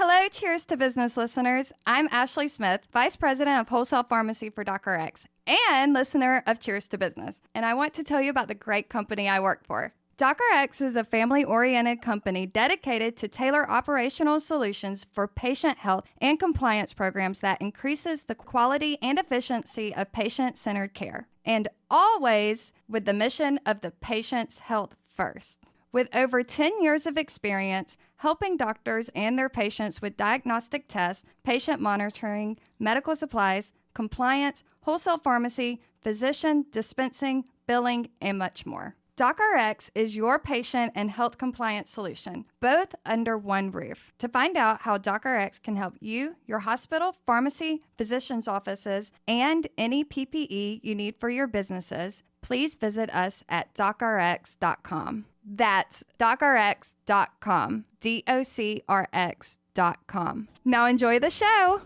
Hello, Cheers to Business listeners. I'm Ashley Smith, Vice President of Wholesale Pharmacy for DocRx and listener of Cheers to Business. And I want to tell you about the great company I work for. DocRx is a family-oriented company dedicated to tailor operational solutions for patient health and compliance programs that increases the quality and efficiency of patient-centered care, and always with the mission of the patient's health first. With over 10 years of experience helping doctors and their patients with diagnostic tests, patient monitoring, medical supplies, compliance, wholesale pharmacy, physician dispensing, billing, and much more. DocRx is your patient and health compliance solution, both under one roof. To find out how DocRx can help you, your hospital, pharmacy, physician's offices, and any PPE you need for your businesses, please visit us at docrx.com. That's docrx.com, docrx.com. Now enjoy the show.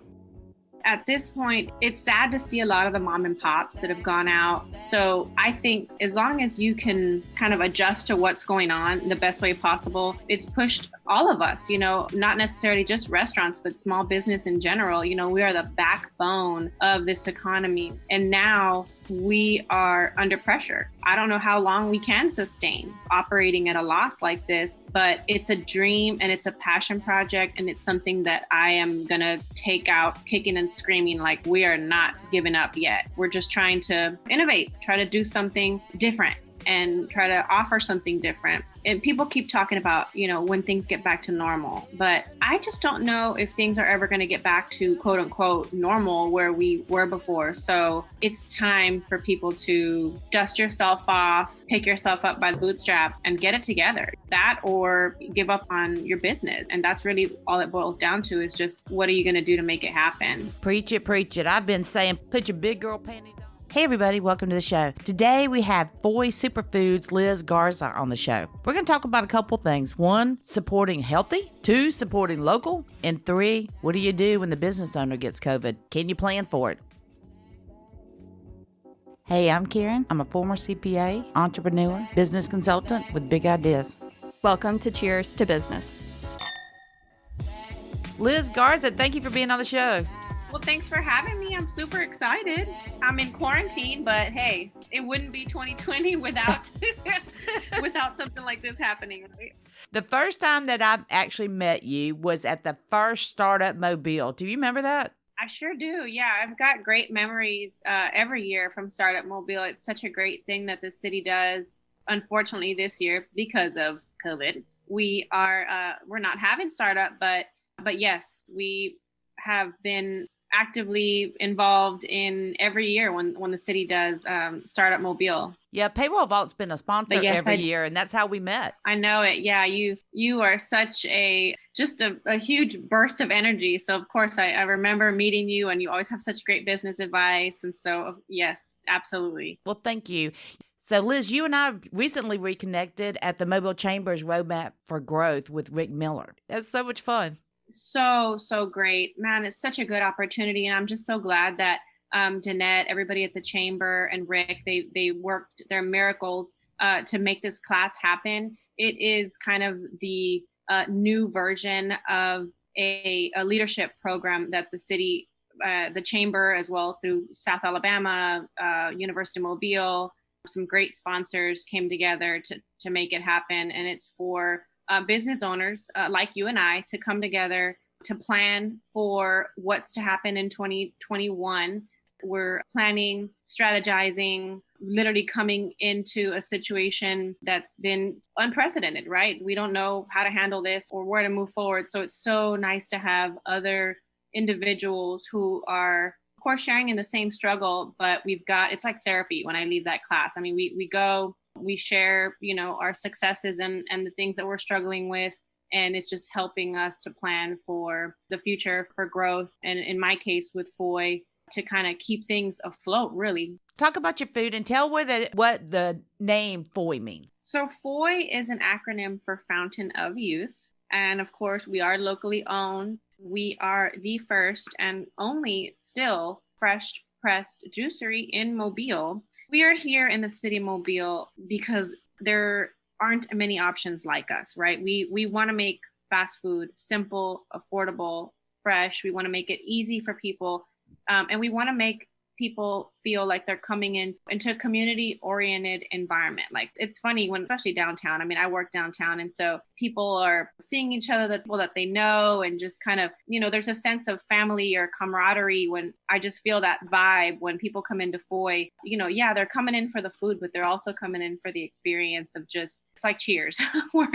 At this point, it's sad to see a lot of the mom and pops that have gone out. So I think as long as you can kind of adjust to what's going on the best way possible, it's pushed all of us, not necessarily just restaurants, but small business in general. We are the backbone of this economy. And now we are under pressure. I don't know how long we can sustain operating at a loss like this, but it's a dream and it's a passion project. And it's something that I am going to take out kicking and screaming, like we are not giving up yet. We're just trying to innovate, try to do something different and try to offer something different. And people keep talking about, when things get back to normal, but I just don't know if things are ever going to get back to quote unquote normal where we were before. So it's time for people to dust yourself off, pick yourself up by the bootstrap and get it together. That or give up on your business. And that's really all it boils down to is just what are you going to do to make it happen? Preach it, preach it. I've been saying, put your big girl panties on. Hey everybody, welcome to the show. Today we have FOY Superfoods Liz Garza on the show. We're going to talk about a couple things. 1, supporting healthy. 2, supporting local. And 3, what do you do when the business owner gets COVID? Can you plan for it? Hey, I'm Karen. I'm a former CPA, entrepreneur, business consultant with big ideas. Welcome to Cheers to Business. Liz Garza, thank you for being on the show. Well, thanks for having me. I'm super excited. I'm in quarantine, but hey, it wouldn't be 2020 without something like this happening, right? The first time that I actually met you was at the first Startup Mobile. Do you remember that? I sure do. Yeah, I've got great memories every year from Startup Mobile. It's such a great thing that the city does. Unfortunately, this year, because of COVID, we're not having Startup, but yes, we have been actively involved in every year when the city does Startup Mobile. Yeah, Payroll Vault's been a sponsor every year, and that's how we met. I know it. Yeah, you are such a huge burst of energy. So of course I remember meeting you, and you always have such great business advice. And so yes, absolutely. Well, thank you. So Liz, you and I recently reconnected at the Mobile Chamber's Roadmap for Growth with Rick Miller. That was so much fun. So great, man. It's such a good opportunity. And I'm just so glad that Danette, everybody at the chamber and Rick, they worked their miracles to make this class happen. It is kind of the new version of a leadership program that the city, the chamber as well through South Alabama, University of Mobile, some great sponsors came together to make it happen. And it's for business owners like you and I to come together to plan for what's to happen in 2021. We're planning, strategizing, literally coming into a situation that's been unprecedented, right? We don't know how to handle this or where to move forward. So it's so nice to have other individuals who are, of course, sharing in the same struggle, but it's like therapy when I leave that class. I mean, we go, we share, our successes and the things that we're struggling with. And it's just helping us to plan for the future, for growth. And in my case with FOY, to kind of keep things afloat, really. Talk about your food and tell what the name FOY means. So FOY is an acronym for Fountain of Youth. And of course, we are locally owned. We are the first and only still fresh pressed juicery in Mobile. We are here in the city of Mobile because there aren't many options like us, right? We want to make fast food, simple, affordable, fresh. We want to make it easy for people. And we want to make people feel like they're coming into a community oriented environment. Like it's funny when, especially downtown, I mean, I work downtown. And so people are seeing each other, the people that they know, and just kind of, there's a sense of family or camaraderie when I just feel that vibe when people come into FOY, yeah, they're coming in for the food, but they're also coming in for the experience of just, it's like Cheers. we're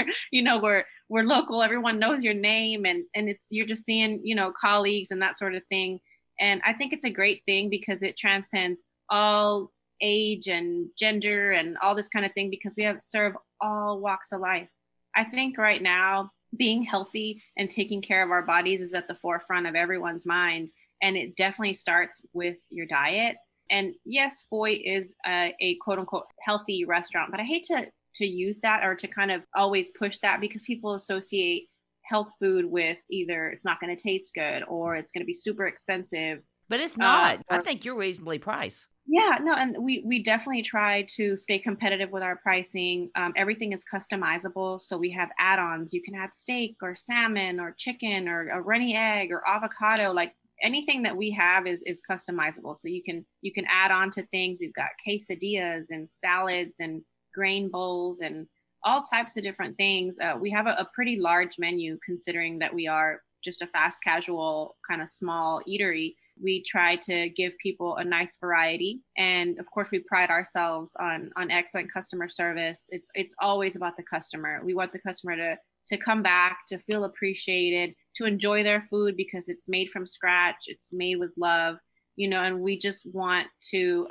local, everyone knows your name, and you're just seeing, colleagues and that sort of thing. And I think it's a great thing because it transcends all age and gender and all this kind of thing, because we have serve all walks of life. I think right now, being healthy and taking care of our bodies is at the forefront of everyone's mind. And it definitely starts with your diet. And yes, FOY is a quote unquote healthy restaurant, but I hate to use that or to kind of always push that, because people associate health food with either it's not going to taste good or it's going to be super expensive. But it's not. I think you're reasonably priced. Yeah, no, and we definitely try to stay competitive with our pricing. Everything is customizable. So we have add-ons. You can add steak or salmon or chicken or a runny egg or avocado. Like anything that we have is customizable. So you can add on to things. We've got quesadillas and salads and grain bowls and all types of different things. We have a pretty large menu, considering that we are just a fast casual kind of small eatery. We try to give people a nice variety. And of course, we pride ourselves on excellent customer service. It's always about the customer. We want the customer to come back, to feel appreciated, to enjoy their food because it's made from scratch. It's made with love, and we just want to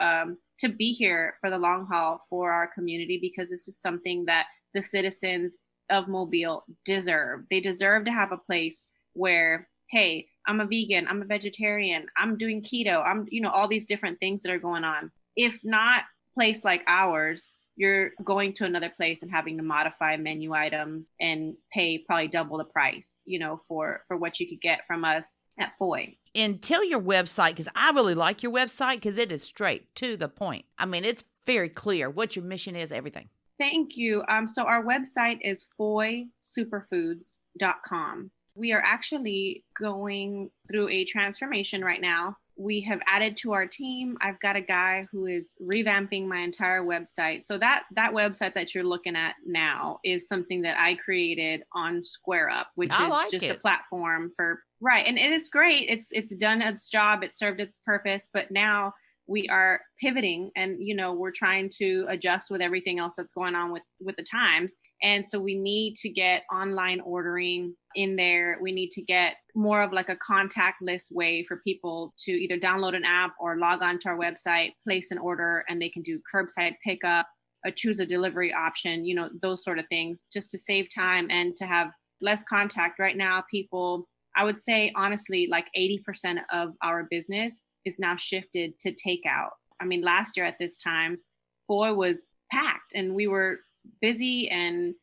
be here for the long haul for our community, because this is something that the citizens of Mobile deserve. They deserve to have a place where, hey, I'm a vegan, I'm a vegetarian, I'm doing keto, I'm, all these different things that are going on. If not a place like ours, you're going to another place and having to modify menu items and pay probably double the price, for what you could get from us at FOY. And tell your website, because I really like your website because it is straight to the point. I mean, it's very clear what your mission is, everything. Thank you. So our website is foysuperfoods.com. We are actually going through a transformation right now. We have added to our team. I've got a guy who is revamping my entire website. So that website that you're looking at now is something that I created on SquareUp, which is just a platform for, right. And it is great. It's done its job. It served its purpose. But now we are pivoting and, we're trying to adjust with everything else that's going on with the times. And so we need to get online ordering in there. We need to get more of like a contactless way for people to either download an app or log on to our website, place an order, and they can do curbside pickup, choose a delivery option, those sort of things, just to save time and to have less contact. Right now, people, I would say, honestly, like 80% of our business is now shifted to takeout. I mean, last year at this time, FOY was packed and we were busy and,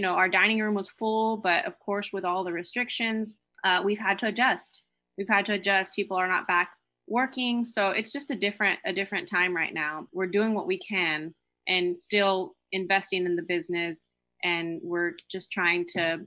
our dining room was full. But of course, with all the restrictions, we've had to adjust. People are not back working. So it's just a different time right now. We're doing what we can and still investing in the business. And we're just trying to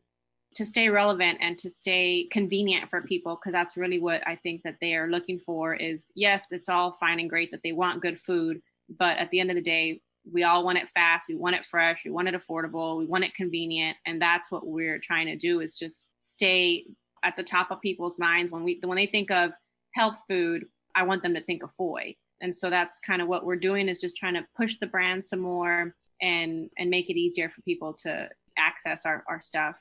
stay relevant and to stay convenient for people, because that's really what I think that they are looking for is, yes, it's all fine and great that they want good food, but at the end of the day, we all want it fast, we want it fresh, we want it affordable, we want it convenient, and that's what we're trying to do is just stay at the top of people's minds. When they think of health food, I want them to think of FOY. And so that's kind of what we're doing, is just trying to push the brand some more and make it easier for people to access our stuff.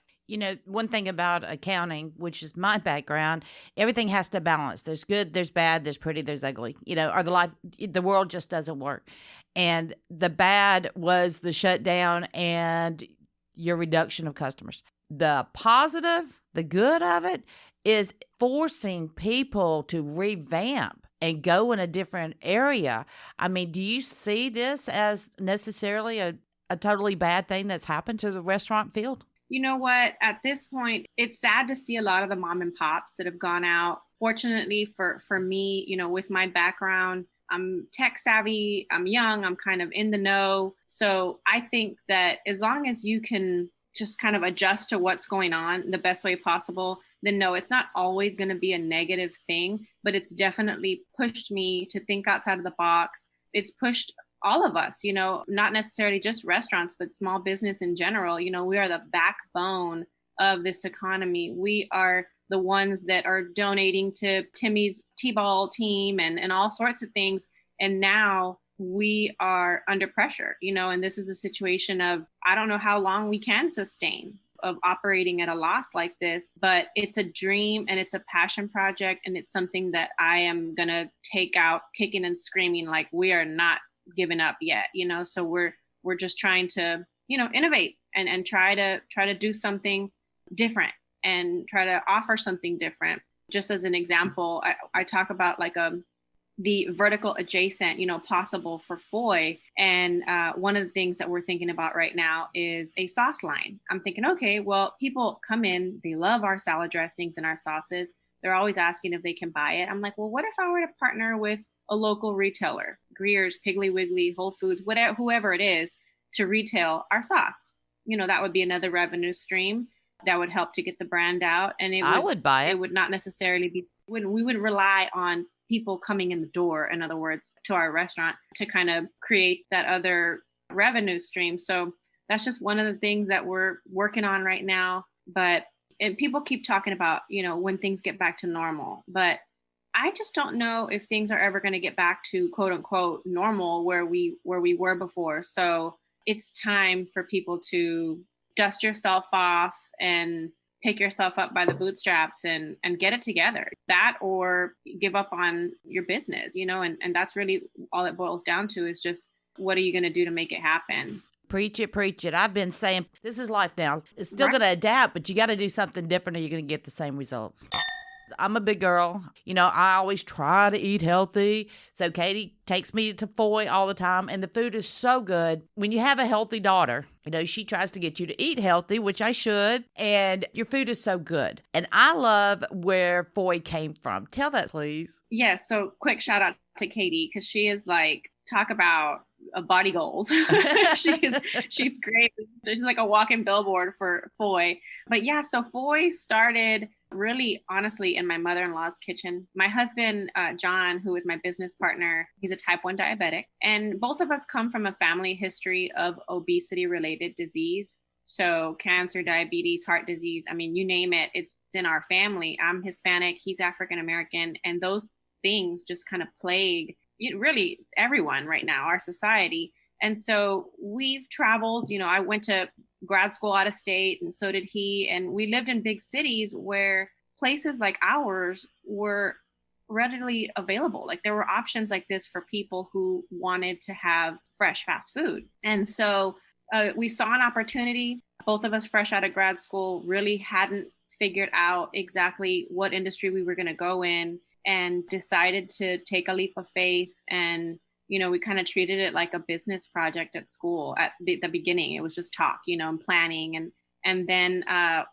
One thing about accounting, which is my background, everything has to balance. There's good, there's bad, there's pretty, there's ugly, or the world just doesn't work. And the bad was the shutdown and your reduction of customers. The positive, the good of it is forcing people to revamp and go in a different area. I mean, do you see this as necessarily a totally bad thing that's happened to the restaurant field? You know what? At this point, it's sad to see a lot of the mom and pops that have gone out. Fortunately for me, with my background, I'm tech savvy, I'm young, I'm kind of in the know. So I think that as long as you can just kind of adjust to what's going on the best way possible, then no, it's not always going to be a negative thing, but it's definitely pushed me to think outside of the box. It's pushed all of us, not necessarily just restaurants, but small business in general. We are the backbone of this economy. We are the ones that are donating to Timmy's T-ball team and all sorts of things. And now we are under pressure, and this is a situation of, I don't know how long we can sustain of operating at a loss like this, but it's a dream and it's a passion project. And it's something that I am going to take out kicking and screaming, like we are not giving up yet, so we're just trying to, innovate and try to do something different and try to offer something different. Just as an example, I talk about like the vertical adjacent, possible for FOY. And one of the things that we're thinking about right now is a sauce line. I'm thinking, okay, well, people come in, they love our salad dressings and our sauces. They're always asking if they can buy it. I'm like, well, what if I were to partner with a local retailer, Greer's, Piggly Wiggly, Whole Foods, whatever, whoever it is, to retail our sauce? That would be another revenue stream that would help to get the brand out. And I would buy it. It would not necessarily be, we wouldn't rely on people coming in the door, in other words, to our restaurant to kind of create that other revenue stream. So that's just one of the things that we're working on right now. But people keep talking about, when things get back to normal, but I just don't know if things are ever going to get back to quote unquote normal where we were before. So it's time for people to dust yourself off and pick yourself up by the bootstraps and get it together. That or give up on your business, and that's really all it boils down to is just what are you going to do to make it happen? Preach it. I've been saying this is life now. It's still going to adapt, but you got to do something different or you're going to get the same results. I'm a big girl. I always try to eat healthy. So Katie takes me to FOY all the time, and the food is so good. When you have a healthy daughter, she tries to get you to eat healthy, which I should, and your food is so good. And I love where FOY came from. Tell that, please. Yes. So quick shout out to Katie, because she is like, talk about body goals. She's great. She's like a walking billboard for FOY. But yeah, so FOY started really honestly in my mother-in-law's kitchen. My husband, John, who is my business partner, he's a type 1 diabetic. And both of us come from a family history of obesity-related disease. So cancer, diabetes, heart disease, you name it, it's in our family. I'm Hispanic, he's African-American. And those things just kind of plague really everyone right now, our society. And so we've traveled, I went to grad school out of state, and so did he. And we lived in big cities where places like ours were readily available. Like there were options like this for people who wanted to have fresh fast food. And so we saw an opportunity. Both of us fresh out of grad school really hadn't figured out exactly what industry we were going to go in, and decided to take a leap of faith. And we kind of treated it like a business project at school at the beginning. It was just talk, and planning. And then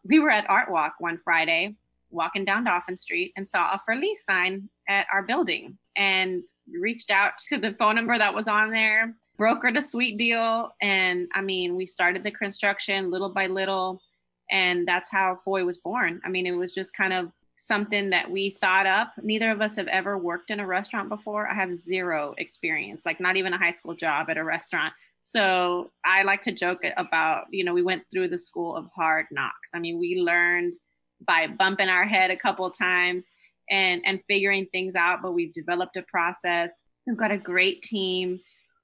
we were at Art Walk one Friday, walking down Dauphin Street, and saw a for lease sign at our building, and reached out to the phone number that was on there, brokered a sweet deal. And we started the construction little by little, and that's how FOY was born. It was just kind of something that we thought up. Neither of us have ever worked in a restaurant before. I have zero experience, like not even a high school job at a restaurant. So I like to joke about, we went through the school of hard knocks. We learned by bumping our head a couple of times and figuring things out, but we've developed a process. We've got a great team.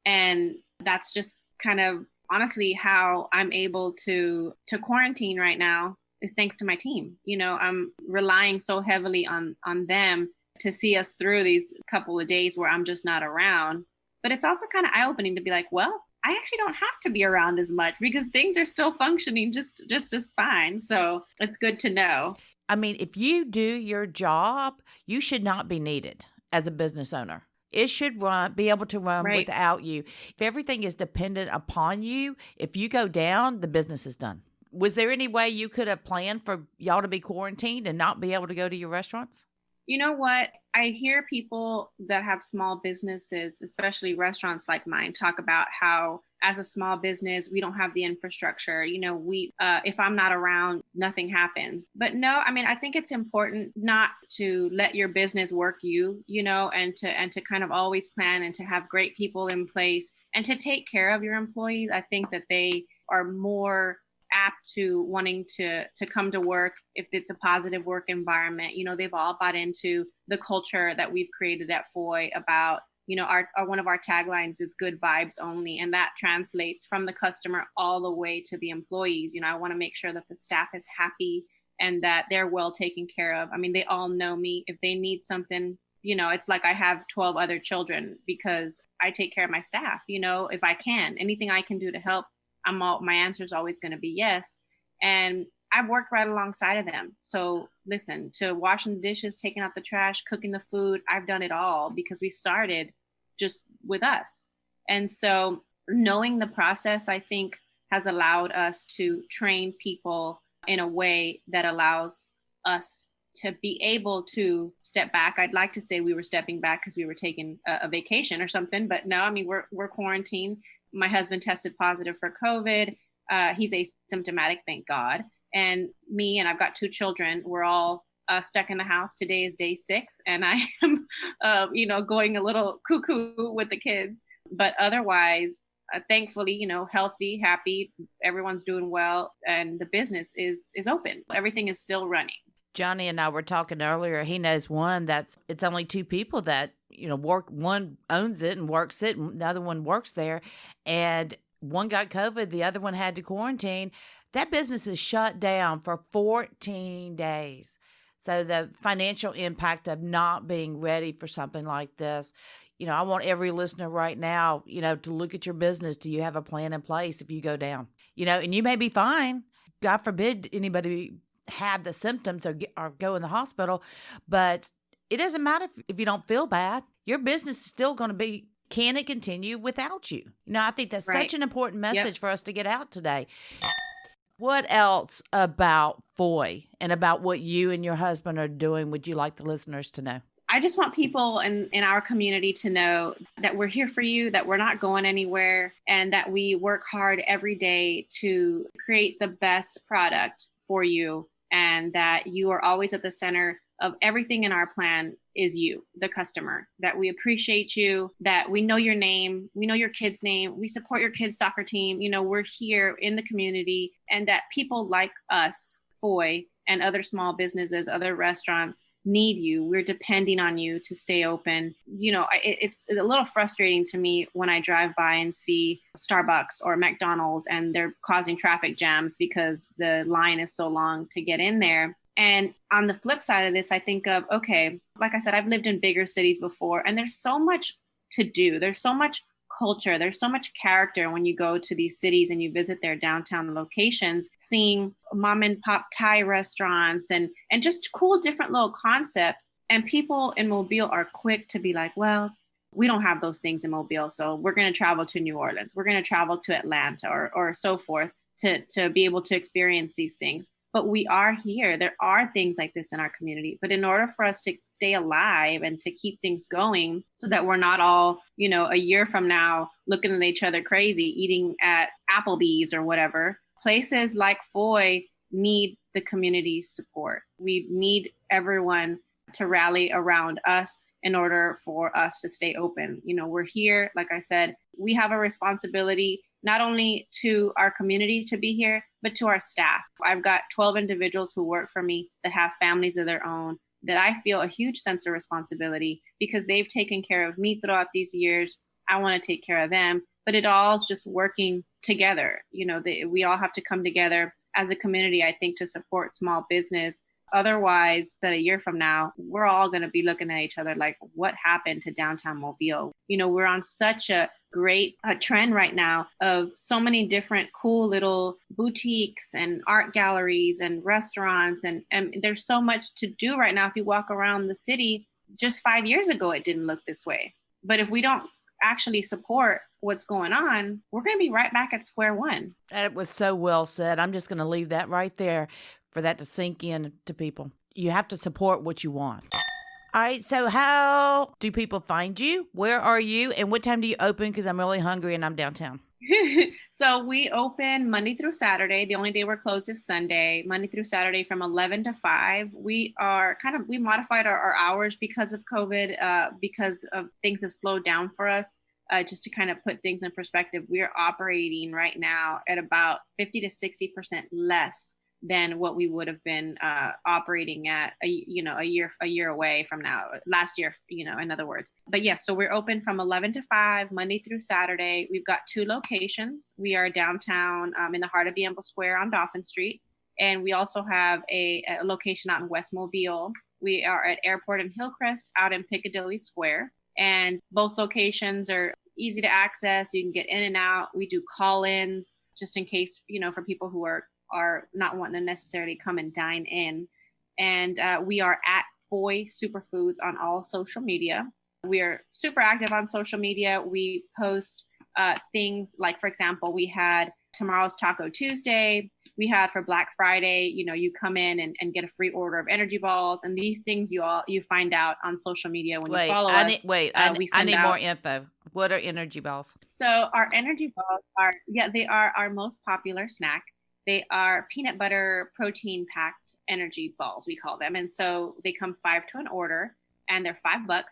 And that's just kind of honestly how I'm able to quarantine right now, is thanks to my team. I'm relying so heavily on them to see us through these couple of days where I'm just not around. But it's also kind of eye-opening to be like, well, I actually don't have to be around as much because things are still functioning just as fine. So it's good to know. If you do your job, you should not be needed as a business owner. It should be able to run right without you. If everything is dependent upon you, if you go down, the business is done. Was there any way you could have planned for y'all to be quarantined and not be able to go to your restaurants? You know what? I hear people that have small businesses, especially restaurants like mine, talk about how as a small business, we don't have the infrastructure. If I'm not around, nothing happens. But no, I mean, I think it's important not to let your business work and to kind of always plan and to have great people in place and to take care of your employees. I think that they are more apt to wanting to come to work if it's a positive work environment. They've all bought into the culture that we've created at FOY about, our one of our taglines is good vibes only. And that translates from the customer all the way to the employees. I want to make sure that the staff is happy and that they're well taken care of. I mean, they all know me. If they need something, it's like I have 12 other children because I take care of my staff. If I can, anything I can do to help, my answer is always going to be yes. And I've worked right alongside of them. So listen, to washing the dishes, taking out the trash, cooking the food, I've done it all because we started just with us. And so knowing the process, I think, has allowed us to train people in a way that allows us to be able to step back. I'd like to say we were stepping back because we were taking a vacation or something, but no, I mean, we're quarantined. My husband tested positive for COVID. He's asymptomatic, thank God. And me, and I've got 2 children, we're all stuck in the house. Today is day 6, and I am, going a little cuckoo with the kids. But otherwise, thankfully, healthy, happy, everyone's doing well, and the business is open. Everything is still running. Johnny and I were talking earlier. He knows one it's only 2 people that, work. One owns it and works it, and the other one works there. And one got COVID, the other one had to quarantine. That business is shut down for 14 days. So the financial impact of not being ready for something like this, I want every listener right now, to look at your business. Do you have a plan in place if you go down? And you may be fine. God forbid anybody have the symptoms or go in the hospital, but it doesn't matter if you don't feel bad. Your business is still going to be, can it continue without you? I think that's right. such an important message for us to get out today. What else about FOY and about what you and your husband are doing would you like the listeners to know? I just want people in our community to know that we're here for you, that we're not going anywhere, and that we work hard every day to create the best product for you, and that you are always at the center of everything in our plan is you, the customer, that we appreciate you, that we know your name, we know your kid's name, we support your kid's soccer team, we're here in the community, and that people like us, FOY, and other small businesses, other restaurants need you. We're depending on you to stay open. It's a little frustrating to me when I drive by and see Starbucks or McDonald's and they're causing traffic jams because the line is so long to get in there. And on the flip side of this, I think of, okay, like I said, I've lived in bigger cities before, and there's so much to do. There's so much culture. There's so much character when you go to these cities and you visit their downtown locations, seeing mom and pop Thai restaurants and just cool, different little concepts. And people in Mobile are quick to be like, well, we don't have those things in Mobile, so we're going to travel to New Orleans. We're going to travel to Atlanta or so forth to be able to experience these things. But we are here. There are things like this in our community. But in order for us to stay alive and to keep things going so that we're not all, a year from now looking at each other crazy, eating at Applebee's or whatever, places like FOY need the community's support. We need everyone to rally around us in order for us to stay open. We're here. Like I said, we have a responsibility not only to our community to be here, but to our staff. I've got 12 individuals who work for me that have families of their own, that I feel a huge sense of responsibility because they've taken care of me throughout these years. I want to take care of them, but it all is just working together. We all have to come together as a community, I think, to support small business. Otherwise, that a year from now, we're all going to be looking at each other like, what happened to downtown Mobile? We're on such a great trend right now of so many different cool little boutiques and art galleries and restaurants. And there's so much to do right now. If you walk around the city, just 5 years ago, it didn't look this way. But if we don't actually support what's going on, we're going to be right back at square one. That was so well said. I'm just going to leave that right there for that to sink in to people. You have to support what you want. All right, so how do people find you? Where are you? And what time do you open? Because I'm really hungry and I'm downtown. So we open Monday through Saturday. The only day we're closed is Sunday, Monday through Saturday from 11 to 5. We modified our hours because of COVID, because of things have slowed down for us. Just to kind of put things in perspective, we're operating right now at about 50 to 60% less than what we would have been operating at a year away from now, last year, in other words. But yes, so we're open from 11 to 5, Monday through Saturday. We've got 2 locations. We are downtown in the heart of Bienville Square on Dauphin Street. And we also have a location out in West Mobile. We are at Airport and Hillcrest out in Piccadilly Square. And both locations are easy to access. You can get in and out. We do call-ins just in case, for people who are not wanting to necessarily come and dine in. And we are at FOY Superfoods on all social media. We are super active on social media. We post things like, for example, we had tomorrow's Taco Tuesday. We had for Black Friday, you come in and get a free order of energy balls. And these things you find out on social media when you follow us. I need more info. What are energy balls? So our energy balls they are our most popular snack. They are peanut butter protein packed energy balls, we call them. And so they come 5 to an order and they're $5.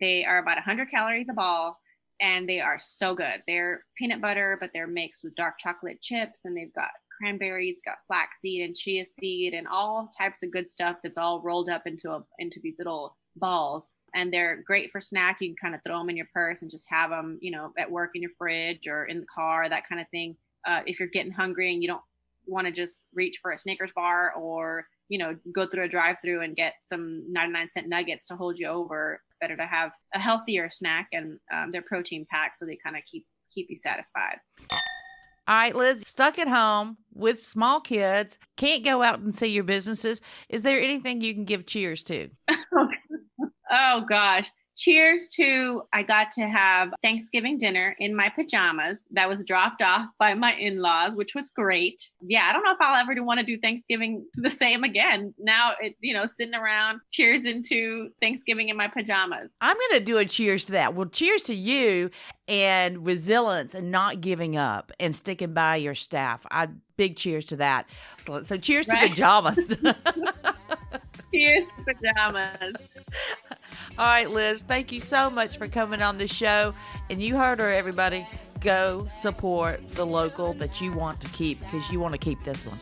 They are about 100 calories a ball and they are so good. They're peanut butter, but they're mixed with dark chocolate chips and they've got cranberries, got flaxseed and chia seed and all types of good stuff that's all rolled up into these little balls. And they're great for snack. You can kind of throw them in your purse and just have them, at work in your fridge or in the car, that kind of thing. If you're getting hungry and you don't want to just reach for a Snickers bar or, go through a drive-through and get some 99-cent nuggets to hold you over, better to have a healthier snack and they're protein packed. So they kind of keep you satisfied. All right, Liz, stuck at home with small kids, can't go out and see your businesses. Is there anything you can give cheers to? Oh, gosh. Cheers to, I got to have Thanksgiving dinner in my pajamas that was dropped off by my in-laws, which was great. Yeah, I don't know if I'll ever want to do Thanksgiving the same again. Now, sitting around, cheers into Thanksgiving in my pajamas. I'm going to do a cheers to that. Well, cheers to you and resilience and not giving up and sticking by your staff. Big cheers to that. Excellent. So cheers to pajamas. Cheers to pajamas. All right, Liz, thank you so much for coming on the show. And you heard her, everybody. Go support the local that you want to keep because you want to keep this one.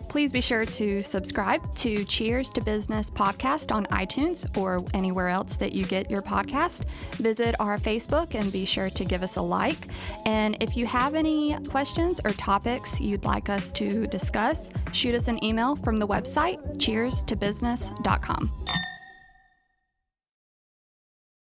Please be sure to subscribe to Cheers to Business podcast on iTunes or anywhere else that you get your podcast. Visit our Facebook and be sure to give us a like. And if you have any questions or topics you'd like us to discuss, shoot us an email from the website cheerstobusiness.com.